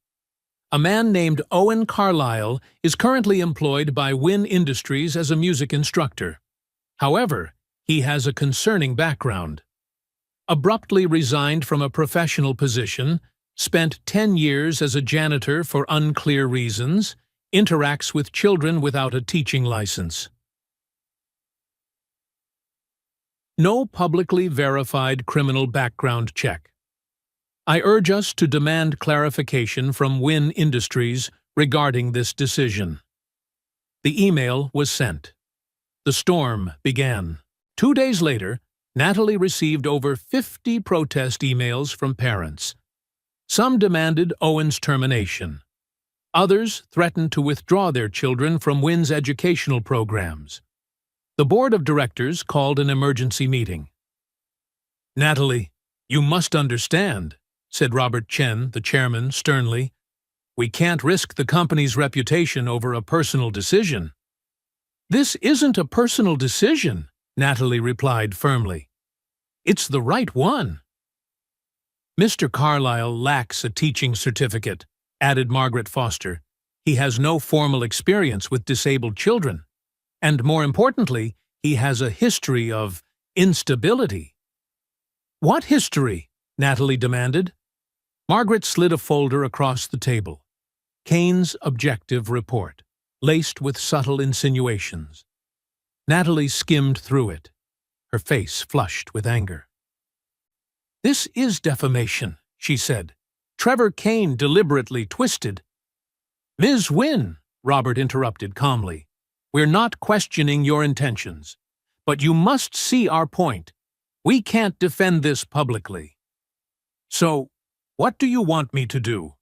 A man named Owen Carlisle is currently employed by Wynn Industries as a music instructor. However, he has a concerning background. Abruptly resigned from a professional position, spent 10 years as a janitor for unclear reasons, interacts with children without a teaching license. No publicly verified criminal background check. I urge us to demand clarification from Wynn Industries regarding this decision. The email was sent. The storm began. 2 days later, Natalie received over 50 protest emails from parents. Some demanded Owen's termination. Others threatened to withdraw their children from Wynn's educational programs. The board of directors called an emergency meeting. "Natalie, you must understand," said Robert Chen, the chairman, sternly. "We can't risk the company's reputation over a personal decision." "This isn't a personal decision," Natalie replied firmly. "It's the right one." "Mr. Carlisle lacks a teaching certificate," added Margaret Foster. "He has no formal experience with disabled children. And more importantly, he has a history of instability." "What history?" Natalie demanded. Margaret slid a folder across the table. Kane's objective report, laced with subtle insinuations. Natalie skimmed through it, her face flushed with anger. "This is defamation," she said. "Trevor Kane deliberately twisted—" "Ms. Wynne," Robert interrupted calmly, "we're not questioning your intentions. But you must see our point. We can't defend this publicly." "So, what do you want me to do?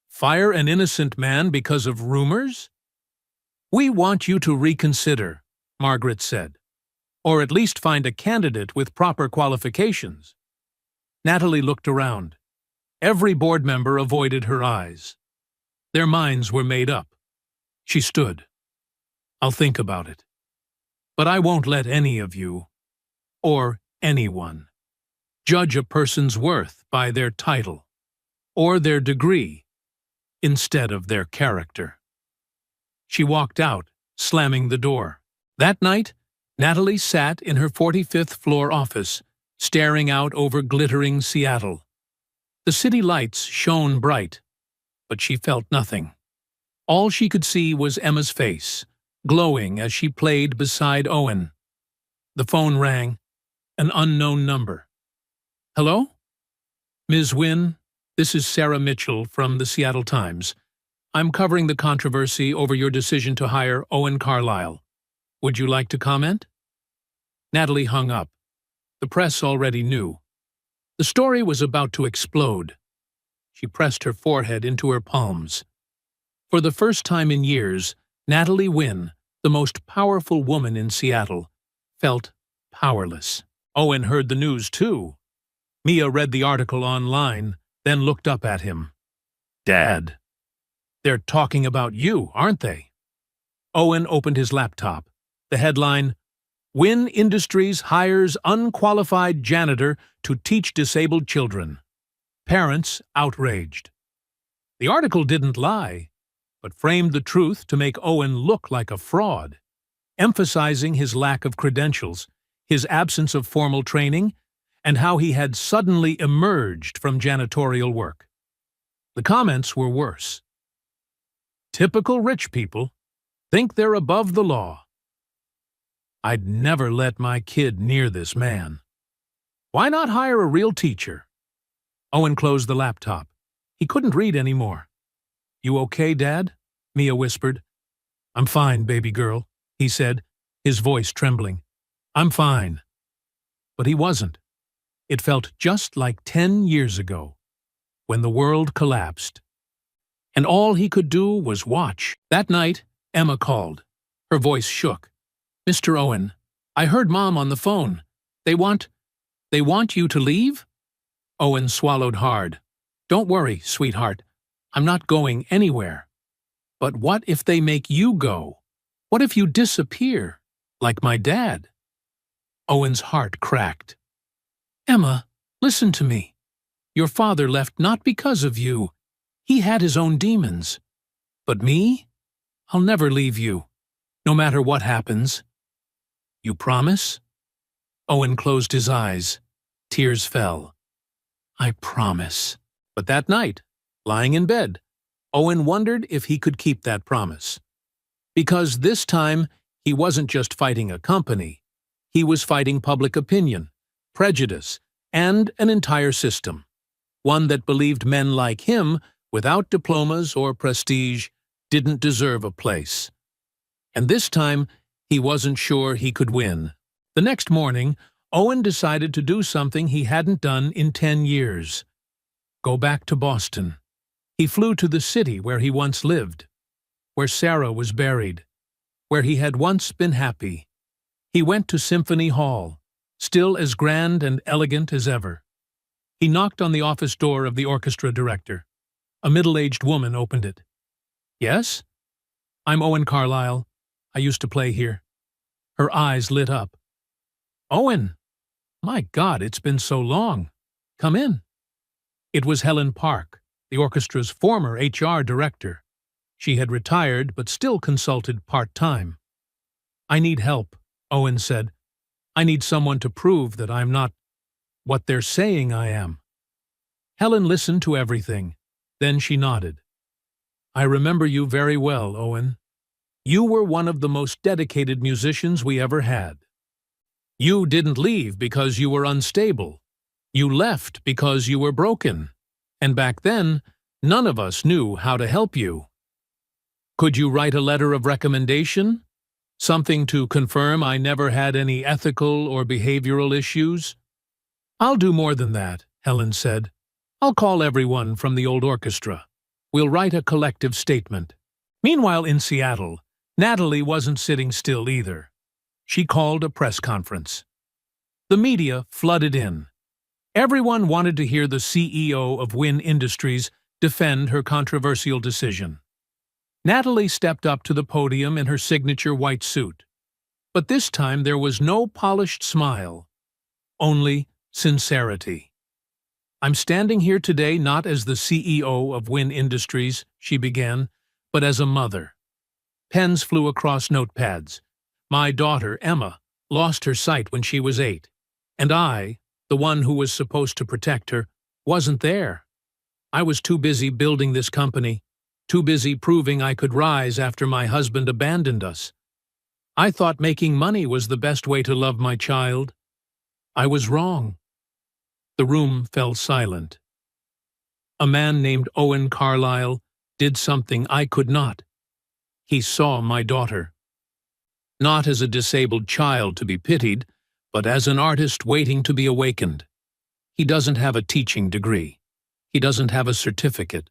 Fire an innocent man because of rumors?" "We want you to reconsider," Margaret said. "Or at least find a candidate with proper qualifications." Natalie looked around. Every board member avoided her eyes. Their minds were made up. She stood. "I'll think about it. But I won't let any of you, or anyone, judge a person's worth by their title or their degree instead of their character." She walked out, slamming the door. That night, Natalie sat in her 45th floor office, staring out over glittering Seattle. The city lights shone bright, but she felt nothing. All she could see was Emma's face, glowing as she played beside Owen. The phone rang, an unknown number. "Hello? Ms. Wynne, this is Sarah Mitchell from the Seattle Times. I'm covering the controversy over your decision to hire Owen Carlisle. Would you like to comment?" Natalie hung up. The press already knew. The story was about to explode. She pressed her forehead into her palms. For the first time in years, Natalie Wynne, the most powerful woman in Seattle, felt powerless. Owen heard the news too. Mia read the article online, then looked up at him. "Dad, they're talking about you, aren't they?" Owen opened his laptop. The headline, "Wynne Industries hires unqualified janitor to teach disabled children. Parents outraged." The article didn't lie, but framed the truth to make Owen look like a fraud, emphasizing his lack of credentials, his absence of formal training, and how he had suddenly emerged from janitorial work. The comments were worse. "Typical rich people think they're above the law. I'd never let my kid near this man. Why not hire a real teacher?" Owen closed the laptop. He couldn't read anymore. "You okay, Dad?" Mia whispered. "I'm fine, baby girl," he said, his voice trembling. "I'm fine." But he wasn't. It felt just like 10 years ago, when the world collapsed. And all he could do was watch. That night, Emma called. Her voice shook. "Mr. Owen, I heard Mom on the phone. They want you to leave?" Owen swallowed hard. "Don't worry, sweetheart. I'm not going anywhere. But what if they make you go? What if you disappear, like my dad?" Owen's heart cracked. "Emma, listen to me. Your father left not because of you. He had his own demons. But me? I'll never leave you, no matter what happens. You promise?" Owen closed his eyes. Tears fell. "I promise." But that night, lying in bed, Owen wondered if he could keep that promise. Because this time, he wasn't just fighting a company. He was fighting public opinion, prejudice, and an entire system. One that believed men like him, without diplomas or prestige, didn't deserve a place. And this time, he wasn't sure he could win. The next morning, Owen decided to do something he hadn't done in 10 years. Go back to Boston. He flew to the city where he once lived, where Sarah was buried, where he had once been happy. He went to Symphony Hall, still as grand and elegant as ever. He knocked on the office door of the orchestra director. A middle-aged woman opened it. "Yes? I'm Owen Carlisle. I used to play here." Her eyes lit up. "Owen! My God, it's been so long. Come in." It was Helen Park, the orchestra's former HR director. She had retired but still consulted part-time. "I need help," Owen said. "I need someone to prove that I'm not what they're saying I am." Helen listened to everything. Then she nodded. I remember you very well, Owen. You were one of the most dedicated musicians we ever had. You didn't leave because you were unstable. You left because you were broken. And back then, none of us knew how to help you. Could you write a letter of recommendation? Something to confirm I never had any ethical or behavioral issues? I'll do more than that, Helen said. I'll call everyone from the old orchestra. We'll write a collective statement. Meanwhile, in Seattle, Natalie wasn't sitting still either. She called a press conference. The media flooded in. Everyone wanted to hear the CEO of Wynn Industries defend her controversial decision. Natalie stepped up to the podium in her signature white suit. But this time there was no polished smile, only sincerity. I'm standing here today not as the CEO of Wynn Industries, she began, but as a mother. Pens flew across notepads. My daughter, Emma, lost her sight when she was 8, and I, the one who was supposed to protect her, wasn't there. I was too busy building this company, too busy proving I could rise after my husband abandoned us. I thought making money was the best way to love my child. I was wrong. The room fell silent. A man named Owen Carlyle did something I could not. He saw my daughter. Not as a disabled child to be pitied, but as an artist waiting to be awakened. He doesn't have a teaching degree. He doesn't have a certificate.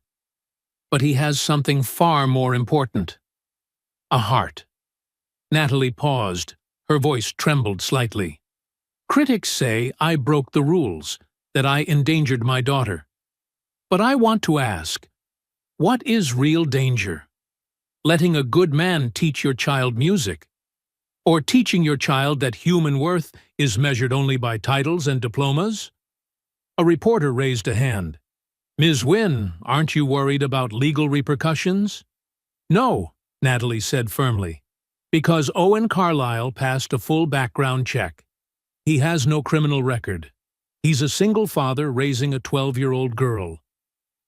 But he has something far more important. A heart. Natalie paused. Her voice trembled slightly. Critics say I broke the rules, that I endangered my daughter. But I want to ask, what is real danger? Letting a good man teach your child music? Or teaching your child that human worth is measured only by titles and diplomas? A reporter raised a hand. Ms. Wynn, aren't you worried about legal repercussions? No, Natalie said firmly, because Owen Carlyle passed a full background check. He has no criminal record. He's a single father raising a 12-year-old girl.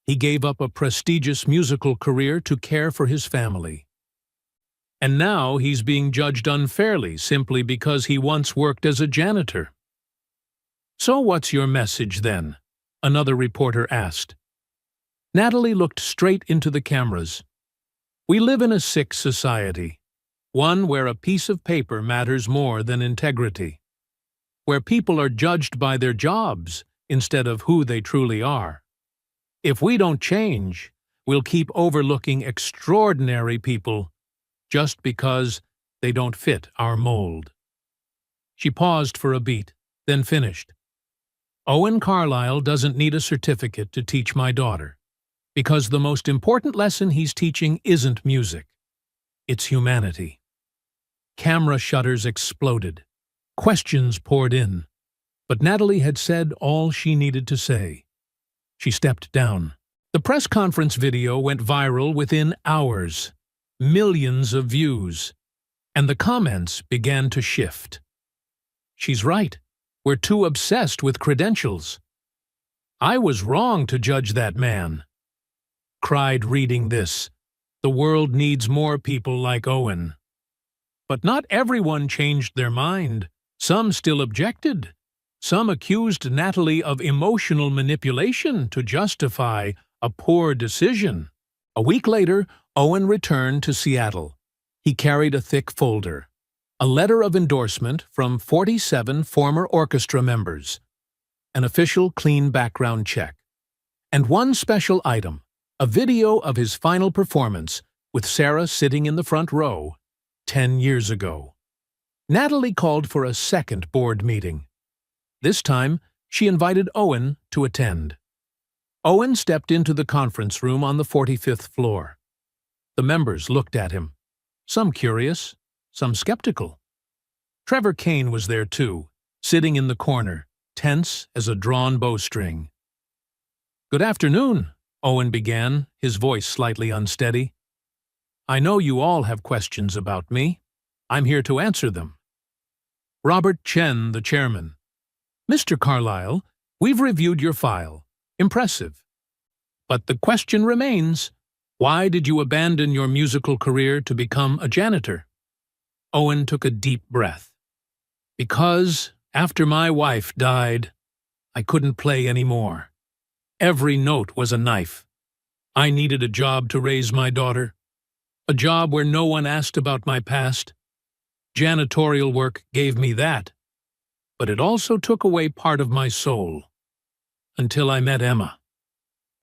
He gave up a prestigious musical career to care for his family. And now he's being judged unfairly simply because he once worked as a janitor. So what's your message then? Another reporter asked. Natalie looked straight into the cameras. We live in a sick society, one where a piece of paper matters more than integrity, where people are judged by their jobs instead of who they truly are. If we don't change, we'll keep overlooking extraordinary people just because they don't fit our mold. She paused for a beat, then finished. Owen Carlyle doesn't need a certificate to teach my daughter, because the most important lesson he's teaching isn't music. It's humanity. Camera shutters exploded. Questions poured in. But Natalie had said all she needed to say. She stepped down. The press conference video went viral within hours. Millions of views. And the comments began to shift. She's right. We're too obsessed with credentials. I was wrong to judge that man. Cried reading this. The world needs more people like Owen. But not everyone changed their mind. Some still objected. Some accused Natalie of emotional manipulation to justify a poor decision. A week later, Owen returned to Seattle. He carried a thick folder. A letter of endorsement from 47 former orchestra members, an official clean background check, and one special item, a video of his final performance with Sarah sitting in the front row 10 years ago. Natalie called for a second board meeting. This time, she invited Owen to attend. Owen stepped into the conference room on the 45th floor. The members looked at him, some curious, some skeptical. Trevor Kane was there too, sitting in the corner, tense as a drawn bowstring. Good afternoon, Owen began, his voice slightly unsteady. I know you all have questions about me. I'm here to answer them. Robert Chen, the chairman. Mr. Carlyle, we've reviewed your file. Impressive. But the question remains, why did you abandon your musical career to become a janitor? Owen took a deep breath. Because, after my wife died, I couldn't play anymore. Every note was a knife. I needed a job to raise my daughter. A job where no one asked about my past. Janitorial work gave me that. But it also took away part of my soul. Until I met Emma.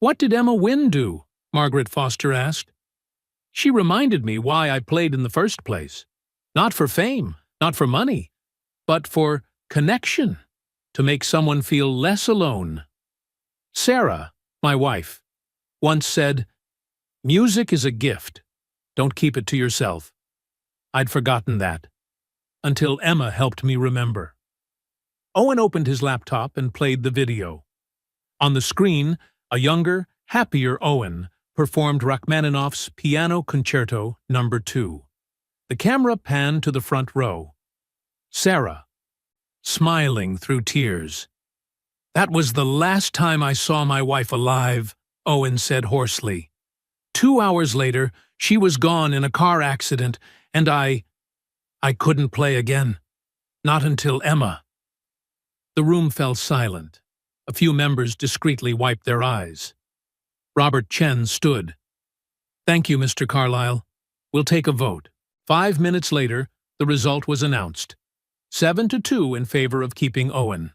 What did Emma Wynne do? Margaret Foster asked. She reminded me why I played in the first place. Not for fame, not for money, but for connection, to make someone feel less alone. Sarah, my wife, once said, "Music is a gift. Don't keep it to yourself." I'd forgotten that, until Emma helped me remember. Owen opened his laptop and played the video. On the screen, a younger, happier Owen performed Rachmaninoff's Piano Concerto No. 2. The camera panned to the front row. Sarah, smiling through tears. "That was the last time I saw my wife alive," Owen said hoarsely. 2 hours later, she was gone in a car accident, and I couldn't play again. Not until Emma. The room fell silent. A few members discreetly wiped their eyes. Robert Chen stood. "Thank you, Mr. Carlyle. We'll take a vote." 5 minutes later, the result was announced. 7-2 in favor of keeping Owen.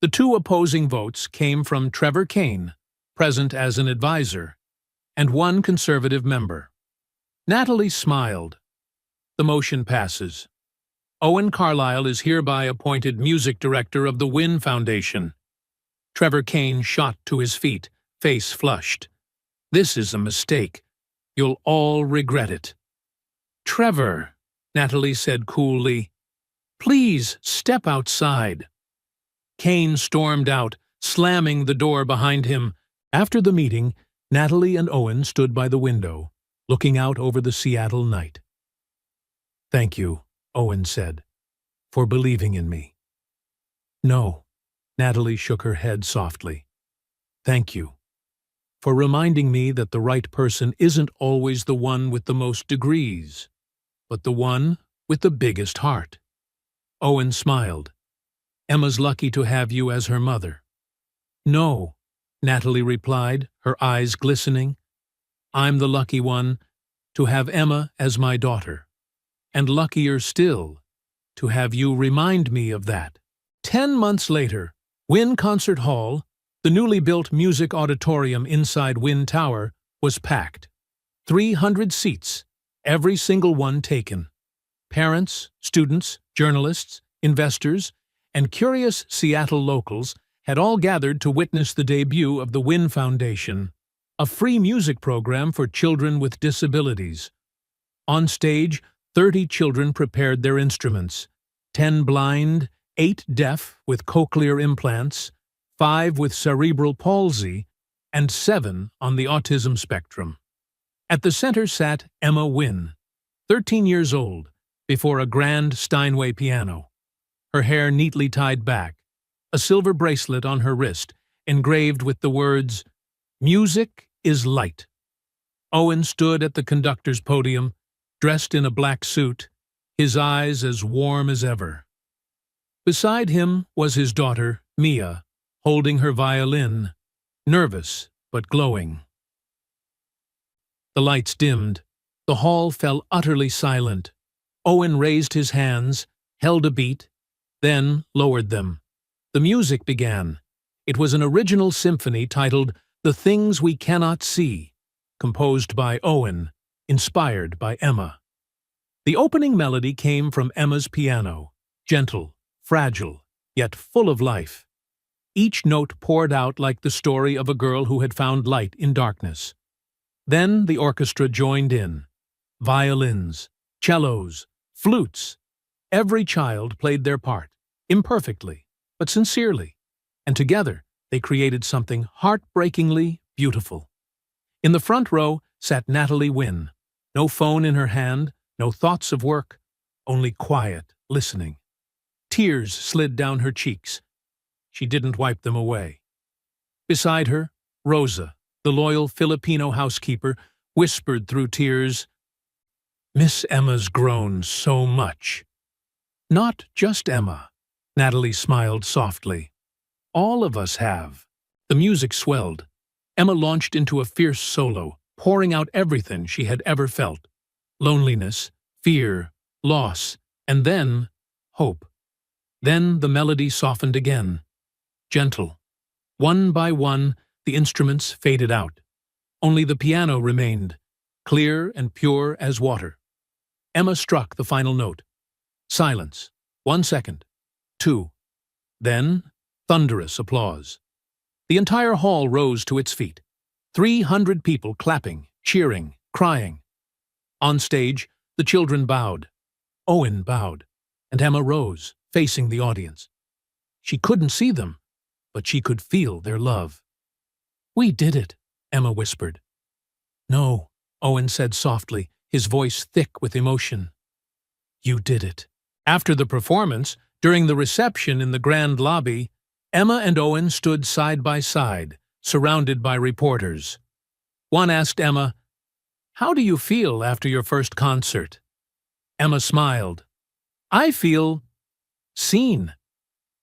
The 2 opposing votes came from Trevor Kane, present as an advisor, and 1 conservative member. Natalie smiled. The motion passes. Owen Carlyle is hereby appointed music director of the Wynne Foundation. Trevor Kane shot to his feet, face flushed. "This is a mistake. You'll all regret it." "Trevor," Natalie said coolly, "please step outside." Kane stormed out, slamming the door behind him. After the meeting, Natalie and Owen stood by the window, looking out over the Seattle night. "Thank you," Owen said, "for believing in me." "No," Natalie shook her head softly. "Thank you for reminding me that the right person isn't always the one with the most degrees, but the one with the biggest heart." Owen smiled. "Emma's lucky to have you as her mother." "No," Natalie replied, her eyes glistening. "I'm the lucky one to have Emma as my daughter, and luckier still to have you remind me of that." 10 months later, Wynne Concert Hall, the newly built music auditorium inside Wynne Tower, was packed. 300 seats, every single one taken. Parents, students, journalists, investors, and curious Seattle locals had all gathered to witness the debut of the Wynne Foundation, a free music program for children with disabilities. On stage, 30 children prepared their instruments, 10 blind, 8 deaf with cochlear implants, 5 with cerebral palsy, and 7 on the autism spectrum. At the center sat Emma Wynne, 13 years old, before a grand Steinway piano, her hair neatly tied back, a silver bracelet on her wrist, engraved with the words, "Music is light." Owen stood at the conductor's podium, dressed in a black suit, his eyes as warm as ever. Beside him was his daughter, Mia, holding her violin, nervous but glowing. The lights dimmed. The hall fell utterly silent. Owen raised his hands, held a beat, then lowered them. The music began. It was an original symphony titled "The Things We Cannot See," composed by Owen, inspired by Emma. The opening melody came from Emma's piano, gentle, fragile, yet full of life. Each note poured out like the story of a girl who had found light in darkness. Then the orchestra joined in. Violins, cellos, flutes. Every child played their part, imperfectly, but sincerely, and together they created something heartbreakingly beautiful. In the front row sat Natalie Wynne, no phone in her hand, no thoughts of work, only quiet, listening. Tears slid down her cheeks. She didn't wipe them away. Beside her, Rosa, the loyal Filipino housekeeper, whispered through tears, "Miss Emma's grown so much." "Not just Emma," Natalie smiled softly. "All of us have." The music swelled. Emma launched into a fierce solo, pouring out everything she had ever felt. Loneliness, fear, loss, and then hope. Then the melody softened again. Gentle. One by one, the instruments faded out. Only the piano remained, clear and pure as water. Emma struck the final note. Silence. 1 second. 2. Then, thunderous applause. The entire hall rose to its feet. 300 people clapping, cheering, crying. On stage, the children bowed. Owen bowed, and Emma rose, facing the audience. She couldn't see them, but she could feel their love. "We did it," Emma whispered. "No," Owen said softly, his voice thick with emotion. "You did it." After the performance, during the reception in the grand lobby, Emma and Owen stood side by side, surrounded by reporters. One asked Emma, "How do you feel after your first concert?" Emma smiled. "I feel seen.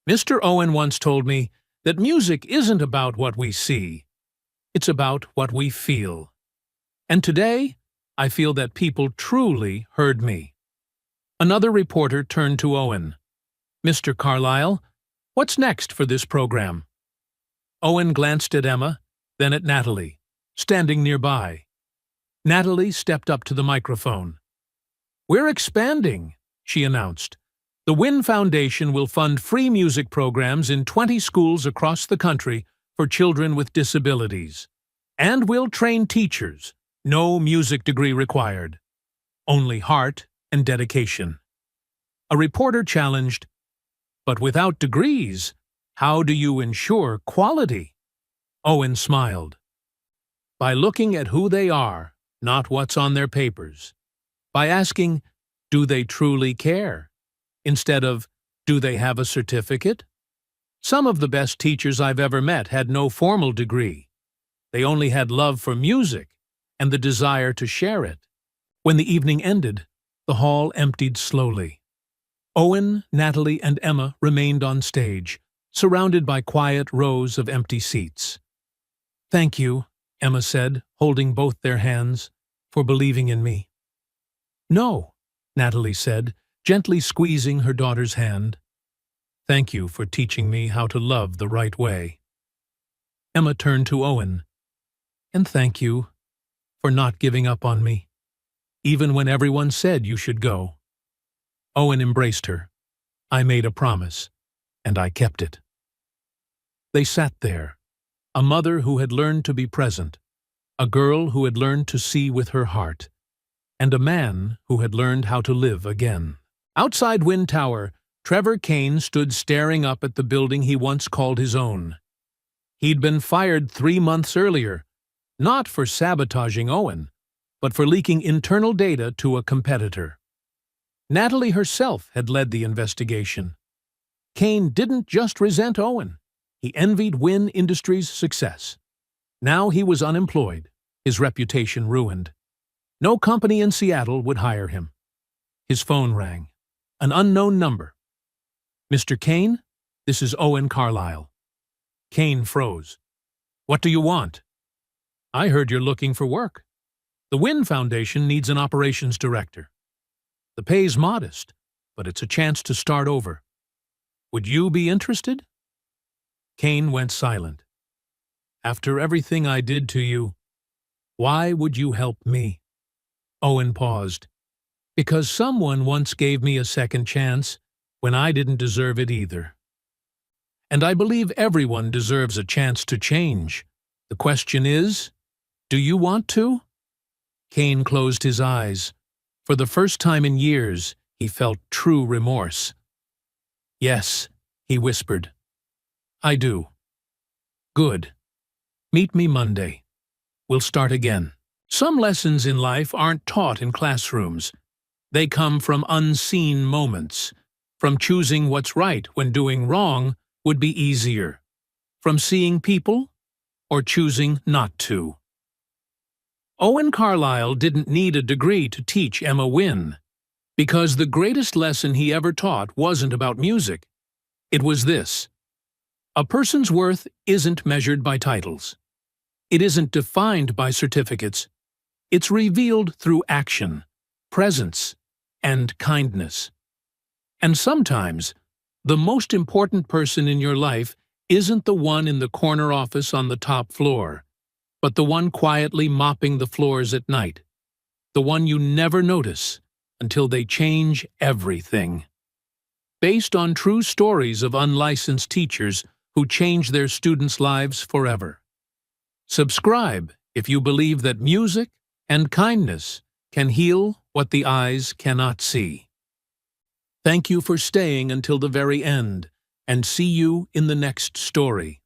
Mr. Owen once told me that music isn't about what we see. It's about what we feel. And today, I feel that people truly heard me." Another reporter turned to Owen. "Mr. Carlyle, what's next for this program?" Owen glanced at Emma, then at Natalie, standing nearby. Natalie stepped up to the microphone. "We're expanding," she announced. "The Wynn Foundation will fund free music programs in 20 schools across the country for children with disabilities. And we'll train teachers. No music degree required. Only heart and dedication." A reporter challenged, "But without degrees, how do you ensure quality?" Owen smiled. "By looking at who they are, not what's on their papers. By asking, do they truly care? Instead of, do they have a certificate? Some of the best teachers I've ever met had no formal degree. They only had love for music and the desire to share it." When the evening ended, the hall emptied slowly. Owen, Natalie, and Emma remained on stage, surrounded by quiet rows of empty seats. "Thank you," Emma said, holding both their hands, "for believing in me." "No," Natalie said, gently squeezing her daughter's hand. "Thank you for teaching me how to love the right way." Emma turned to Owen. "And thank you for not giving up on me, even when everyone said you should go." Owen embraced her. "I made a promise, and I kept it." They sat there, a mother who had learned to be present, a girl who had learned to see with her heart, and a man who had learned how to live again. Outside Wynn Tower, Trevor Kane stood staring up at the building he once called his own. He'd been fired 3 months earlier, not for sabotaging Owen, but for leaking internal data to a competitor. Natalie herself had led the investigation. Kane didn't just resent Owen. He envied Wynn Industries' success. Now he was unemployed, his reputation ruined. No company in Seattle would hire him. His phone rang. An unknown number. "Mr. Kane, this is Owen Carlyle." Kane froze. "What do you want?" "I heard you're looking for work. The Wynn Foundation needs an operations director. The pay's modest, but it's a chance to start over. Would you be interested?" Kane went silent. "After everything I did to you, why would you help me?" Owen paused. "Because someone once gave me a second chance when I didn't deserve it either. And I believe everyone deserves a chance to change. The question is, do you want to?" Kane closed his eyes. For the first time in years, he felt true remorse. "Yes," he whispered. "I do." "Good. Meet me Monday. We'll start again." Some lessons in life aren't taught in classrooms. They come from unseen moments, from choosing what's right when doing wrong would be easier, from seeing people or choosing not to. Owen Carlyle didn't need a degree to teach Emma Wynne, because the greatest lesson he ever taught wasn't about music. It was this: a person's worth isn't measured by titles. It isn't defined by certificates. It's revealed through action, presence, and kindness. And sometimes, the most important person in your life isn't the one in the corner office on the top floor, but the one quietly mopping the floors at night, the one you never notice until they change everything. Based on true stories of unlicensed teachers who change their students' lives forever. Subscribe if you believe that music and kindness can heal what the eyes cannot see. Thank you for staying until the very end, and see you in the next story.